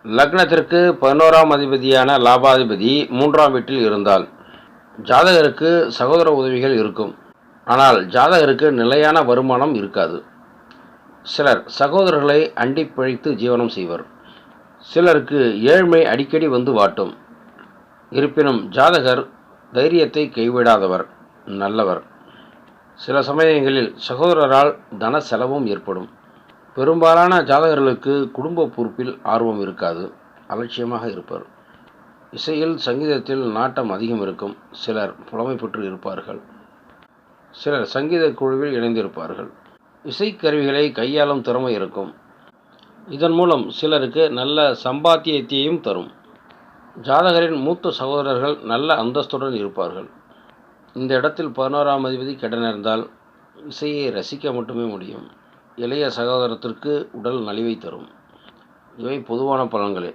லக்னத்திற்கு 11ஆம் அதிபதியான லாபாதிபதி 3ஆம் வீட்டில் இருந்தால் ஜாதகருக்கு சகோதர உதவிகள் இருக்கும். ஆனால் ஜாதகருக்கு நிலையான வருமானம் இருக்காது. சிலர் சகோதரர்களை அண்டி பிழைத்து ஜீவனம் செய்வர். சிலருக்கு ஏழ்மை அடிக்கடி வந்து வாட்டும். இருப்பினும் ஜாதகர் தைரியத்தை கைவிடாதவர், நல்லவர். சில சமயங்களில் சகோதரரால் தன செலவும் ஏற்படும். பெரும்பாலான ஜாதகர்களுக்கு குடும்ப பொறுப்பில் ஆர்வம் இருக்காது, அலட்சியமாக இருப்பர். இசையில் சங்கீதத்தில் நாட்டம் அதிகம் இருக்கும். சிலர் புலமை பெற்று இருப்பார்கள். சிலர் சங்கீத குழுவில் இணைந்திருப்பார்கள். இசைக்கருவிகளை கையாளும் திறமை இருக்கும். இதன் மூலம் சிலருக்கு நல்ல சம்பாத்தியத்தையும் தரும். ஜாதகரின் மூத்த சகோதரர்கள் நல்ல அந்தஸ்துடன் இருப்பார்கள். இந்த இடத்தில் 11ஆம் அதிபதி கெட நேர்ந்தால் இசையை ரசிக்க மட்டுமே முடியும். இளைய சகோதரத்திற்கு உடல் நலிவை தரும். இவை பொதுவான பலன்களே.